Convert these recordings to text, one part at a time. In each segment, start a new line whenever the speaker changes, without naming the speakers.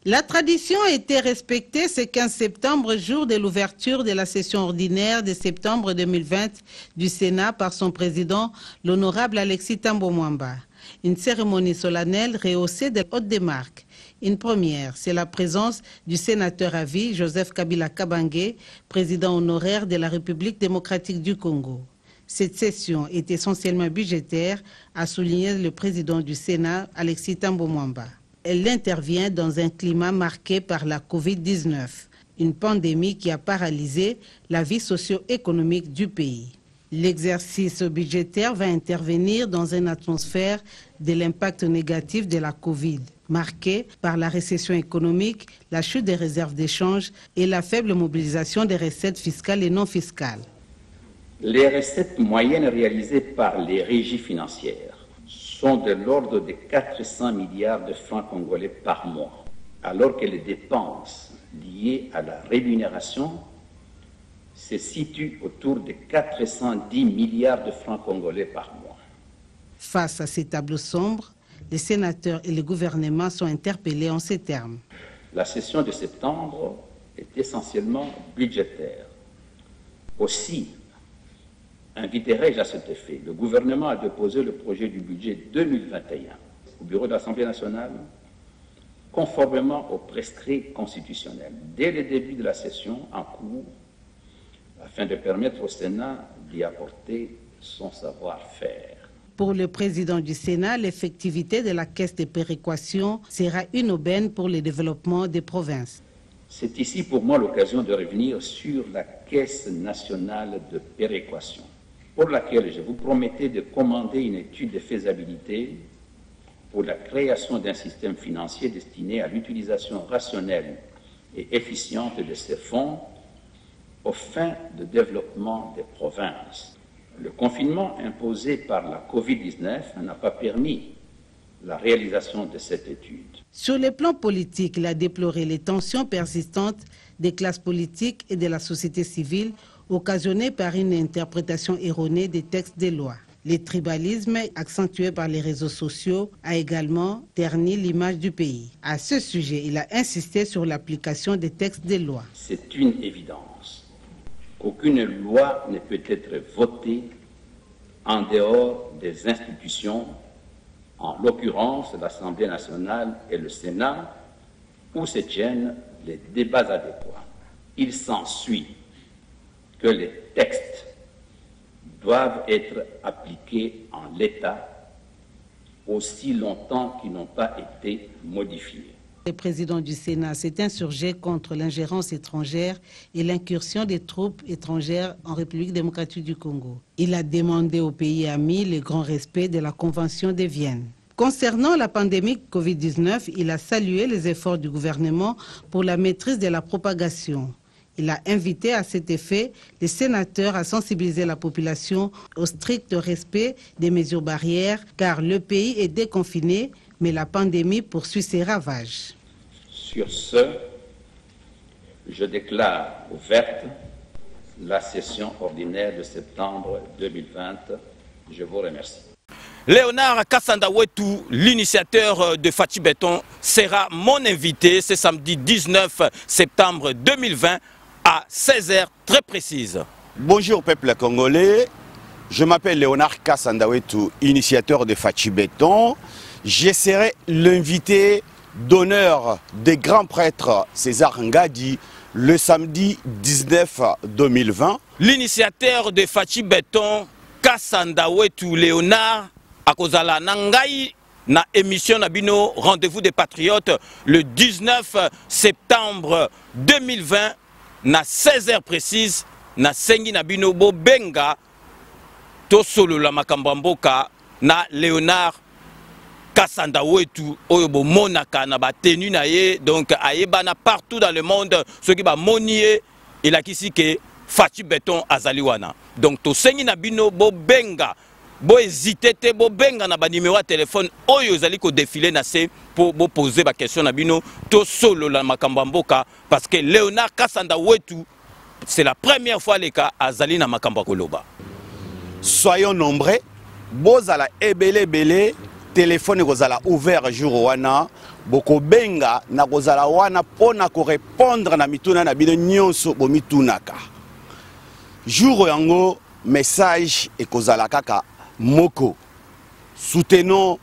La tradition a été respectée ce 15 septembre, jour de l'ouverture de la session ordinaire de septembre 2020 du Sénat par son président, l'honorable Alexis Tambo Mwamba. Une cérémonie solennelle rehaussée de hautes des marques. Une première, c'est la présence du sénateur à vie, Joseph Kabila Kabange, président honoraire de la République démocratique du Congo. Cette session est essentiellement budgétaire, a souligné le président du Sénat, Alexis Tambo Mwamba. Elle intervient dans un climat marqué par la Covid-19, une pandémie qui a paralysé la vie socio-économique du pays. L'exercice budgétaire va intervenir dans une atmosphère de l'impact négatif de la Covid, marqué par la récession économique, la chute des réserves d'échange et la faible mobilisation des recettes fiscales et non fiscales.
Les recettes moyennes réalisées par les régies financières sont de l'ordre de 400 milliards de francs congolais par mois, alors que les dépenses liées à la rémunération se situent autour de 410 milliards de francs congolais par mois.
Face à ces tableaux sombres, les sénateurs et le gouvernement sont interpellés en ces termes.
La session de septembre est essentiellement budgétaire. Aussi, inviterai-je à cet effet le gouvernement à déposer le projet du budget 2021 au bureau de l'Assemblée nationale, conformément aux prescrits constitutionnels, dès le début de la session en cours, afin de permettre au Sénat d'y apporter son savoir-faire.
Pour le président du Sénat, l'effectivité de la caisse de péréquation sera une aubaine pour le développement des provinces.
C'est ici pour moi l'occasion de revenir sur la caisse nationale de péréquation, pour laquelle je vous promettais de commander une étude de faisabilité pour la création d'un système financier destiné à l'utilisation rationnelle et efficiente de ces fonds aux fins de développement des provinces. Le confinement imposé par la Covid-19 n'a pas permis la réalisation de cette étude.
Sur le plan politique, il a déploré les tensions persistantes des classes politiques et de la société civile occasionnées par une interprétation erronée des textes des lois. Le tribalisme, accentué par les réseaux sociaux, a également terni l'image du pays. À ce sujet, il a insisté sur l'application des textes des lois.
C'est une évidence qu'aucune loi ne peut être votée en dehors des institutions, en l'occurrence l'Assemblée nationale et le Sénat, où se tiennent les débats adéquats. Il s'ensuit que les textes doivent être appliqués en l'état aussi longtemps qu'ils n'ont pas été modifiés.
Le président du Sénat s'est insurgé contre l'ingérence étrangère et l'incursion des troupes étrangères en République démocratique du Congo. Il a demandé aux pays amis le grand respect de la Convention de Vienne. Concernant la pandémie Covid-19, il a salué les efforts du gouvernement pour la maîtrise de la propagation. Il a invité à cet effet les sénateurs à sensibiliser la population au strict respect des mesures barrières, car le pays est déconfiné, mais la pandémie poursuit ses ravages.
Sur ce, je déclare ouverte la session ordinaire de septembre 2020. Je vous remercie.
Léonard Kassanda Wetu, l'initiateur de Fachi Béton, sera mon invité ce samedi 19 septembre 2020 à 16h très précise.
Bonjour peuple congolais, je m'appelle Léonard Kassanda Wetu, initiateur de Fachi Béton. Je serai l'invité d'honneur des grands prêtres César Ngadi le samedi 19 2020.
L'initiateur de Fachi Béton, Kassanda Wetu Léonard, akozala nangai na émission Nabino Rendez-vous des Patriotes le 19 septembre 2020 na 16h précise na sengi Nabino Bobenga to solo la makambamboka na Léonard Kassanda Wetu oyo bo monaka na ba tenu na ye donc ayebana partout dans le monde ce qui ba monier il a kisi que Fachi Béton azaliwana donc to sengi Nabino Bobenga bo hésiter te bo benga na ba numéro de téléphone oyo zali ko défiler na se pour bo poser ba question na bino to solo la makambamboka parce que Léonard Kassanda Wetu c'est la première fois les cas azali na makamba koloba.
Soyons nombreux, bozala ebele téléphone kozala ouvert jour wana boko benga na kozala wana pona ko répondre na mituna na bino nyonso bo mitunaka jour yango message et kozala kaka moko soutenons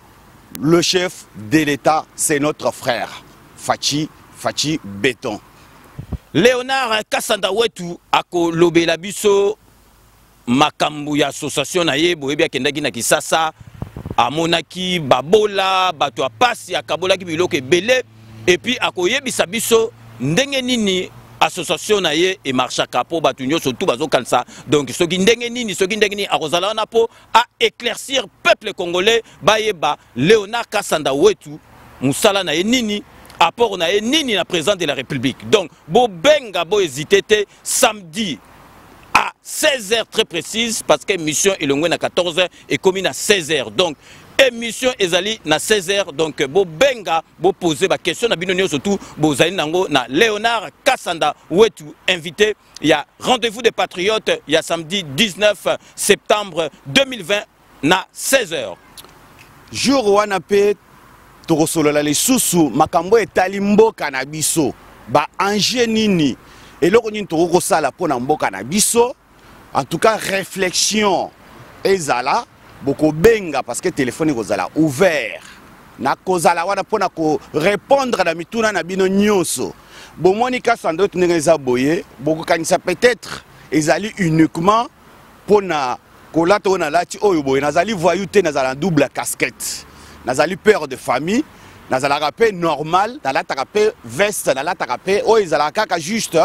le chef de l'État, c'est notre frère Fachi Béton.
Léonard Kassanda Wetu ako lobela biso makambu ya association na ye boyebi akendaki na Kisasa amonaki babola bato apasi akabolaki biloko ebele et puis akoyebisa biso ndenge nini association na ye e marchaka po bato nyonso tout bazokanisa donc soki ndenge nini akozala wana po a éclaircir peuple congolais bayeba Léonard Kassanda Wetu musala na ye nini apport na ye nini na président de la République. Donc bo benga bo hésiter samedi à 16h très précise parce que émission est longue à 14h et commune à 16h. Donc émission ezali na 16h donc bo benga bo poser ba question na bino surtout bo zali nango na Léonard Kassanda Wetu invité. Il y a rendez-vous des patriotes il y a samedi 19 septembre 2020 na 16h.
Jour wana pe tokosolola lisusu makambo etali mboka na biso ba anje nini eloko nini tokosala pona mboka na biso. En tout cas réflexion ezala boko benga parce que téléphone kozala ouvert na kozala wana pona ko répondre na mituna na bino nyonso bomoni Kassanda Wetu ndenge eza boye boko kanisa peut-être ezali uniquement pona kolata ona lati oyo boye nazali voyou te nazala double casquette nazali père de famille nazala pe normal nalataka pe veste nalataka pe oyo ezala kaka juste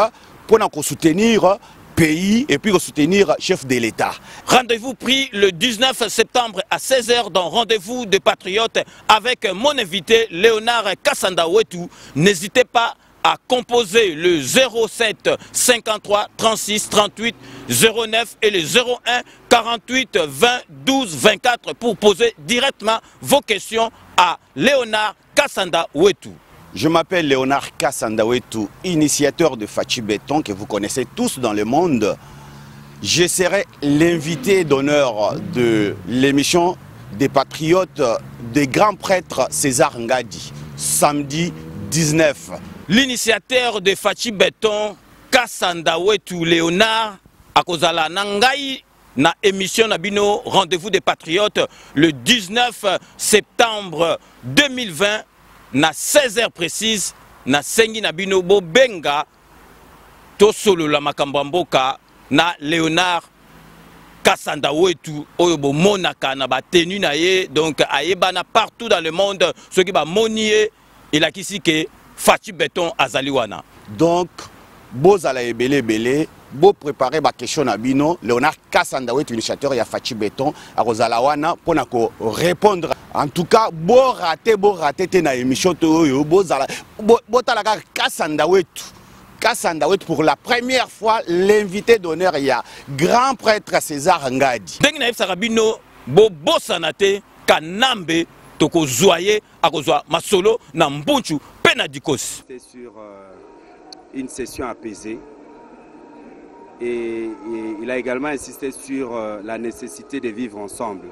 pona ko soutenir pays et puis soutenir chef de l'État.
Rendez-vous pris le 19 septembre à 16h dans Rendez-vous des Patriotes avec mon invité Léonard Kassanda Wetu. N'hésitez pas à composer le 07 53 36 38 09 et le 01 48 20 12 24 pour poser directement vos questions à Léonard Kassanda Wetu.
Je m'appelle Léonard Kassanda Wetu, initiateur de Fachi Béton que vous connaissez tous dans le monde. Je serai l'invité d'honneur de l'émission des Patriotes des grands prêtres César Ngadi, samedi 19.
L'initiateur de Fachi Béton, Kassanda Wetu Léonard, akozala nangai na émission Nabino Rendez-vous des Patriotes le 19 septembre 2020. Na 16h précise na sengi na bino bo benga to solo la makambo mboka na Léonard Kassanda Wetu oyo bo monaka na ba tenu na ye donc ayebana partout dans le monde ce qui ba monier il a kisi ke Fachi Béton azaliwana.
Donc bozala ebele bo préparer ba question na bino Léonard Kassanda Wetu initiateur ya Fachi Béton akozala wana pona ko répondre. En tout cas bo raté te na émission to bozala botalaka Kassanda Wetu pour la première fois l'invité d'honneur il y a grand prêtre César Ngadi.
Dengi na efsaka bino bo bosanate kanambe toko zoyer akozwa masolo na mbunchu penadikos.
C'était sur une session apaisée. Et il a également insisté sur la nécessité de vivre ensemble,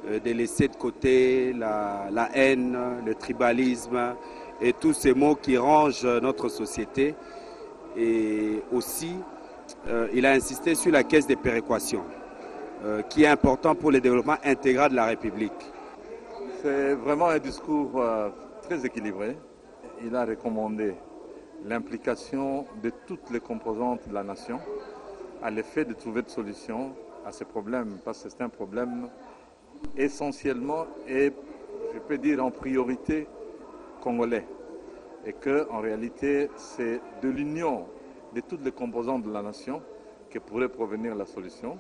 de laisser de côté la haine, le tribalisme et tous ces mots qui rangent notre société. Et aussi, il a insisté sur la caisse de péréquation, qui est important pour le développement intégral de la République.
C'est vraiment un discours très équilibré. Il a recommandé l'implication de toutes les composantes de la nation à l'effet de trouver des solutions à ces problèmes, parce que c'est un problème essentiellement et je peux dire en priorité congolais, et qu'en réalité c'est de l'union de toutes les composantes de la nation que pourrait provenir la solution.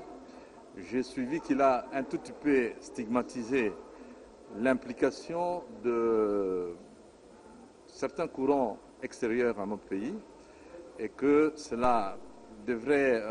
J'ai suivi qu'il a un tout petit peu stigmatisé l'implication de certains courants extérieurs à notre pays et que cela devrait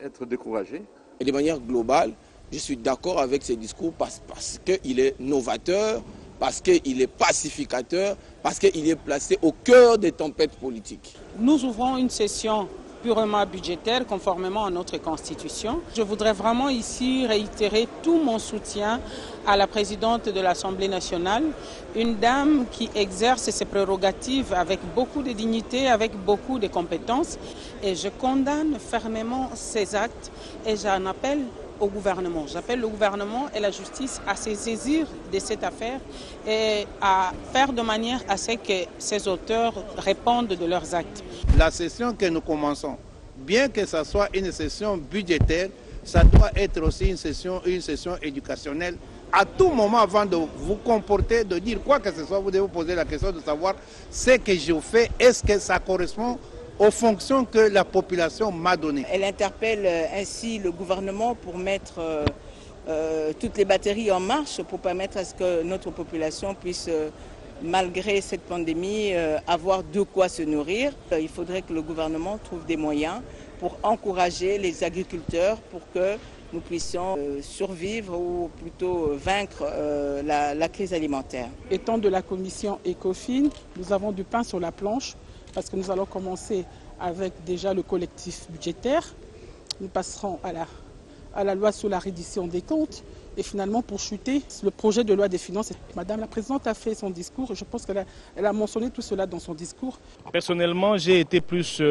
être découragé.
Et de manière globale, je suis d'accord avec ce discours parce qu'il est novateur, parce qu'il est pacificateur, parce qu'il est placé au cœur des tempêtes politiques.
Nous ouvrons une session purement budgétaire, conformément à notre Constitution. Je voudrais vraiment ici réitérer tout mon soutien à la présidente de l'Assemblée nationale, une dame qui exerce ses prérogatives avec beaucoup de dignité, avec beaucoup de compétences. Et je condamne fermement ces actes et j'en appelle au gouvernement. J'appelle le gouvernement et la justice à se saisir de cette affaire et à faire de manière à ce que ces auteurs répondent de leurs actes.
La session que nous commençons, bien que ce soit une session budgétaire, ça doit être aussi une session éducationnelle. À tout moment, avant de vous comporter, de dire quoi que ce soit, vous devez vous poser la question de savoir ce que je fais, est-ce que ça correspond aux fonctions que la population m'a données.
Elle interpelle ainsi le gouvernement pour mettre toutes les batteries en marche pour permettre à ce que notre population puisse, malgré cette pandémie, avoir de quoi se nourrir. Il faudrait que le gouvernement trouve des moyens pour encourager les agriculteurs pour que nous puissions survivre ou plutôt vaincre la crise alimentaire.
Étant de la commission ECOFIN, nous avons du pain sur la planche parce que nous allons commencer avec déjà le collectif budgétaire. Nous passerons à la loi sur la reddition des comptes et finalement pour chuter le projet de loi des finances. Madame la Présidente a fait son discours et je pense qu'elle a mentionné tout cela dans son discours.
Personnellement, j'ai été plus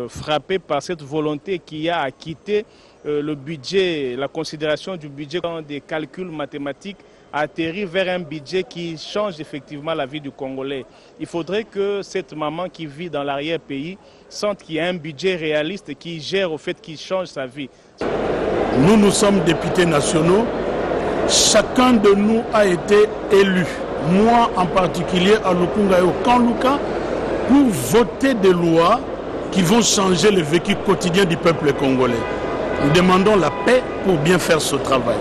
frappé par cette volonté qu'il y a à quitter le budget, la considération du budget dans des calculs mathématiques, atterrir vers un budget qui change effectivement la vie du Congolais. Il faudrait que cette maman qui vit dans l'arrière-pays sente qu'il y a un budget réaliste qui gère au fait qu'il change sa vie.
Nous sommes députés nationaux. Chacun de nous a été élu. Moi en particulier à Lukunga et au Kanluka pour voter des lois qui vont changer le vécu quotidien du peuple congolais. Nous demandons la paix pour bien faire ce travail.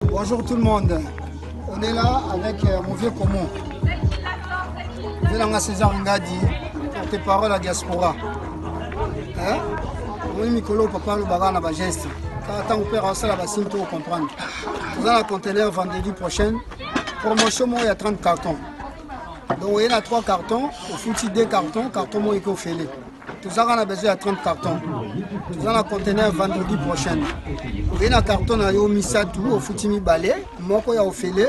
Bonjour tout le monde. On est là avec mon vieux commun. Vélanga César Ngadi, porte-parole à la diaspora. Oui, Mikolo, papa, le bagarre, la geste. Quand on perd ça, la signe pour comprendre. Nous allons conteneur vendredi prochain. Promotion, il y a 30 cartons. Donc, il y a 3 cartons. Au foutu 2 cartons. Carton, moi, il faut faire. Nous avons besoin de 30 cartons. Nous allons conteneur vendredi prochain. Il y a un carton au Misatu, au foutu Balé. Moi, il y a au Félé.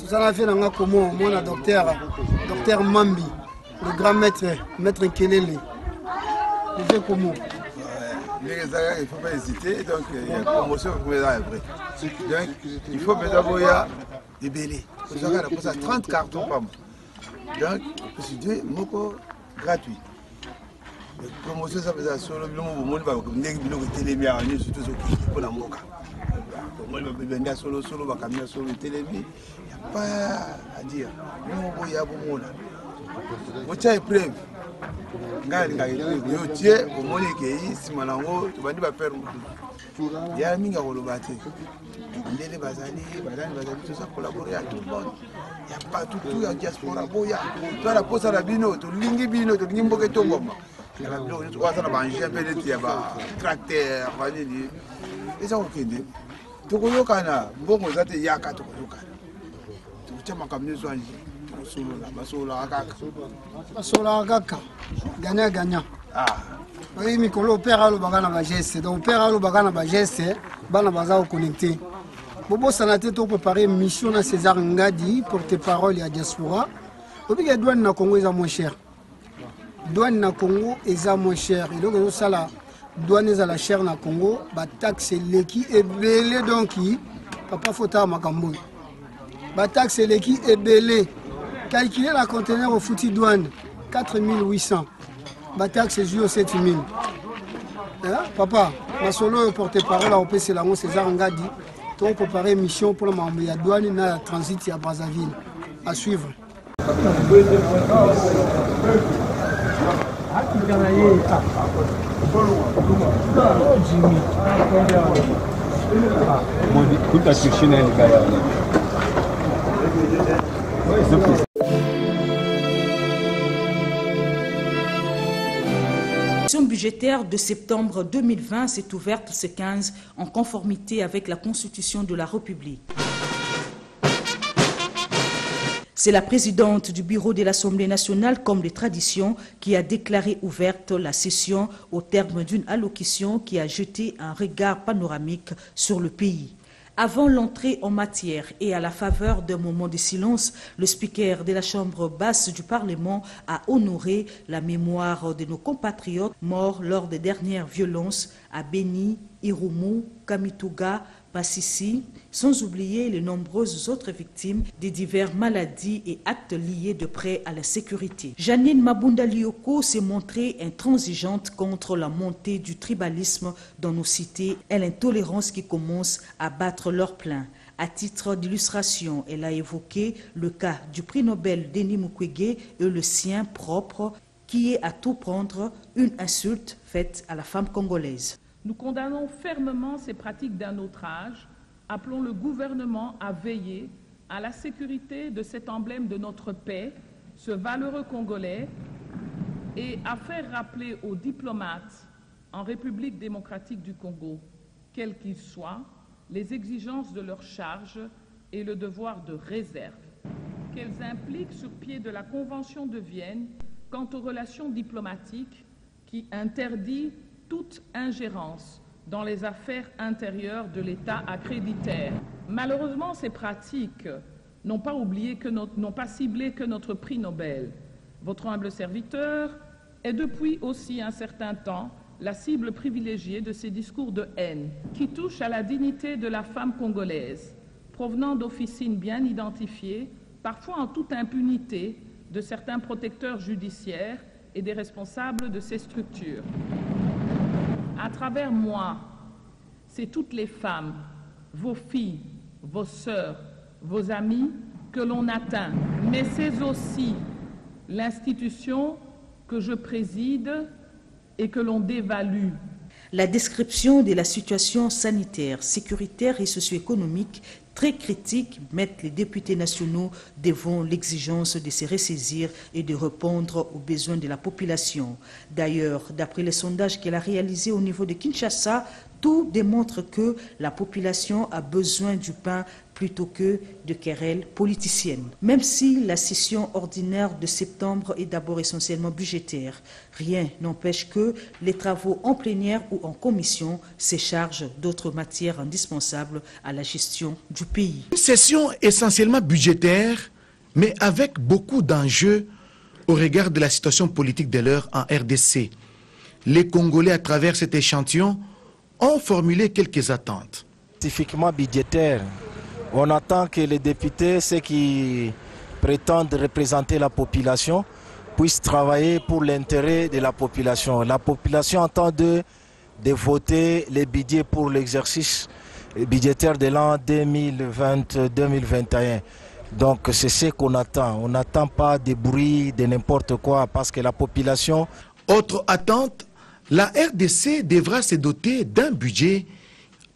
Nous allons faire un comment mon docteur Mambi, le grand maître Kelele. Le vieux comment.
Il ne faut pas hésiter, donc il y a une promotion pour les après. Donc il faut mettre des bélés. Vous avez pour ça 30 cartons par mois. Donc c'est deux mots gratuits. La promotion ça fait ça sur le monde va comme des bilans télémi à nous surtout qui pour la moka. Moi je vais vendre solo va camion sur le télémi. Il n'y a pas à dire. Nous il y a beaucoup là. Vous avez preuve. Yo tie au moni ke isima nango tubandi ba père mutu ya minga kolobate ndele bazali tout ça collaborer à tout le monde ya pas tout ya diaspora boya toi la posa la bino to lingi bino to ngimboke to ngoma la bino to wasa na banje pele ti ba tracteur ba ni eza okende to koyokana mbongo zate yaka to koyokana to chama kamne zo anje
Basola kaka gagnant. Oui, Mikolo père a le bagana ba geste. Donc père a le bagana ba geste, bana baza au connecté. Bobo sanate to préparer mission na César Ngadi porte-parole à diaspora. Obi que douane na Congo est moins cher. Douane na Congo est moins cher. Et donc ça la douane est à la cher na Congo, ba taxe leki et belé donc papa fota makambo. Ba taxe leki et belé. Calculer la conteneur au foutu douane, 4800. Batak c'est juste 7000. Papa, ma solo porte-parole au PC Lango César Ngadi, tu as préparé une mission pour le membre de la douane et la transit à Brazzaville. À suivre.
session budgétaire de septembre 2020 s'est ouverte ce 15 en conformité avec la Constitution de la République. C'est la présidente du bureau de l'Assemblée nationale, comme de tradition, qui a déclaré ouverte la session au terme d'une allocution qui a jeté un regard panoramique sur le pays. Avant l'entrée en matière et à la faveur d'un moment de silence, le speaker de la Chambre basse du Parlement a honoré la mémoire de nos compatriotes morts lors des dernières violences à Beni, Irumu, Kamituga, Passissi, sans oublier les nombreuses autres victimes des diverses maladies et actes liés de près à la sécurité. Janine Mabunda Lioko s'est montrée intransigeante contre la montée du tribalisme dans nos cités et l'intolérance qui commence à battre leur plein. À titre d'illustration, elle a évoqué le cas du prix Nobel Denis Mukwege et le sien propre, qui est à tout prendre une insulte faite à la femme congolaise.
Nous condamnons fermement ces pratiques d'un autre âge. Appelons le gouvernement à veiller à la sécurité de cet emblème de notre paix, ce valeureux Congolais, et à faire rappeler aux diplomates en République démocratique du Congo, quels qu'ils soient, les exigences de leur charge et le devoir de réserve, qu'elles impliquent sur pied de la Convention de Vienne quant aux relations diplomatiques qui interdit toute ingérence dans les affaires intérieures de l'État accréditaire. Malheureusement, ces pratiques n'ont pas ciblé que notre prix Nobel. Votre humble serviteur est depuis aussi un certain temps la cible privilégiée de ces discours de haine qui touchent à la dignité de la femme congolaise, provenant d'officines bien identifiées, parfois en toute impunité, de certains protecteurs judiciaires et des responsables de ces structures. À travers moi, c'est toutes les femmes, vos filles, vos sœurs, vos amis que l'on atteint. Mais c'est aussi l'institution que je préside et que l'on dévalue.
La description de la situation sanitaire, sécuritaire et socio-économique très critique mettent les députés nationaux devant l'exigence de se ressaisir et de répondre aux besoins de la population. D'ailleurs, d'après les sondages qu'elle a réalisés au niveau de Kinshasa, tout démontre que la population a besoin du pain plutôt que de querelles politiciennes. Même si la session ordinaire de septembre est d'abord essentiellement budgétaire, rien n'empêche que les travaux en plénière ou en commission se chargent d'autres matières indispensables à la gestion du pays.
Une session essentiellement budgétaire, mais avec beaucoup d'enjeux au regard de la situation politique de l'heure en RDC. Les Congolais, à travers cet échantillon, ont formulé quelques attentes.
Spécifiquement budgétaire, on attend que les députés, ceux qui prétendent représenter la population, puissent travailler pour l'intérêt de la population. La population attend de voter les budgets pour l'exercice budgétaire de l'an 2020-2021. Donc c'est ce qu'on attend. On n'attend pas des bruits, de n'importe quoi, parce que la population...
Autre attente, la RDC devra se doter d'un budget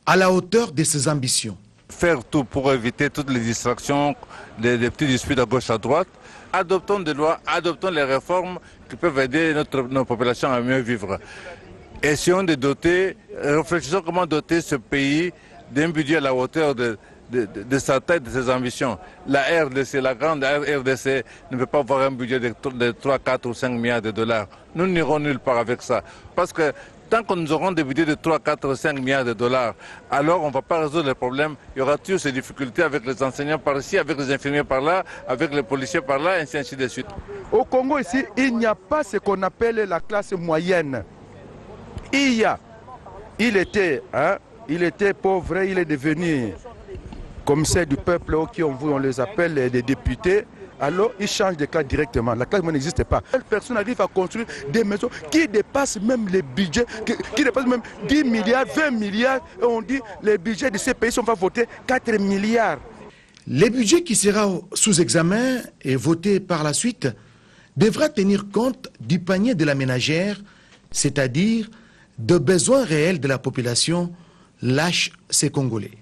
à la hauteur de ses ambitions.
Faire tout pour éviter toutes les distractions, des petits disputes à gauche à droite. Adoptons des lois, adoptons les réformes qui peuvent aider notre population à mieux vivre. Essayons de doter, réfléchissons comment doter ce pays d'un budget à la hauteur de sa tête, de ses ambitions. La RDC, la grande RDC, ne peut pas avoir un budget de 3, 4 ou 5 milliards de dollars. Nous n'irons nulle part avec ça. Parce que tant que nous aurons des budgets de 3, 4, 5 milliards de dollars, alors on ne va pas résoudre les problèmes. Il y aura toujours ces difficultés avec les enseignants par ici, avec les infirmiers par là, avec les policiers par là, ainsi de suite.
Au Congo ici, il n'y a pas ce qu'on appelle la classe moyenne. Il était pauvre, il est devenu commissaire du peuple, qui on les appelle des députés. Alors, ils changent de classe directement. La classe moyenne n'existe pas. Personne arrive à construire des maisons qui dépassent même les budgets, qui dépassent même 10 milliards, 20 milliards. Et on dit que les budgets de ces pays sont pas votés 4 milliards.
Le budget qui sera sous examen et voté par la suite devra tenir compte du panier de la ménagère, c'est-à-dire de besoins réels de la population, lâche ces Congolais.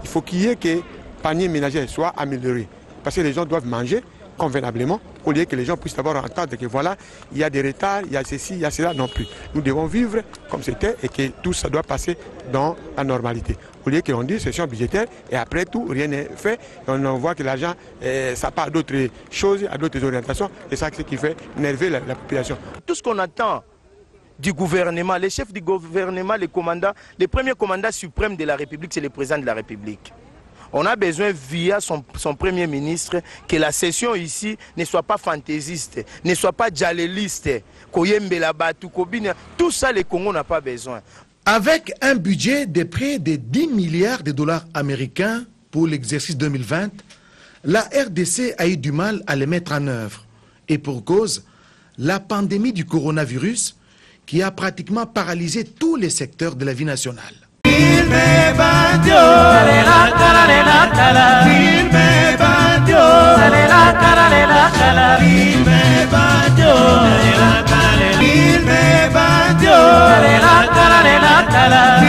Il faut qu'il y ait que le panier ménager soit amélioré. Parce que les gens doivent manger, convenablement, au lieu que les gens puissent d'abord entendre que voilà, il y a des retards, il y a ceci, il y a cela, non plus. Nous devons vivre comme c'était et que tout ça doit passer dans la normalité. Au lieu qu'on dise session budgétaire et après tout, rien n'est fait. Et on voit que l'argent, ça part à d'autres choses, à d'autres orientations, et ça, c'est ce qui fait nerver la population.
Tout ce qu'on attend du gouvernement, les chefs du gouvernement, les commandants, le premier commandant suprême de la République, c'est le président de la République. On a besoin, via son premier ministre, que la session ici ne soit pas fantaisiste, ne soit pas djaléliste, tout ça, le Congo n'a pas besoin.
Avec un budget de près de 10 milliards de dollars américains pour l'exercice 2020, la RDC a eu du mal à les mettre en œuvre. Et pour cause, la pandémie du coronavirus qui a pratiquement paralysé tous les secteurs de la vie nationale.
La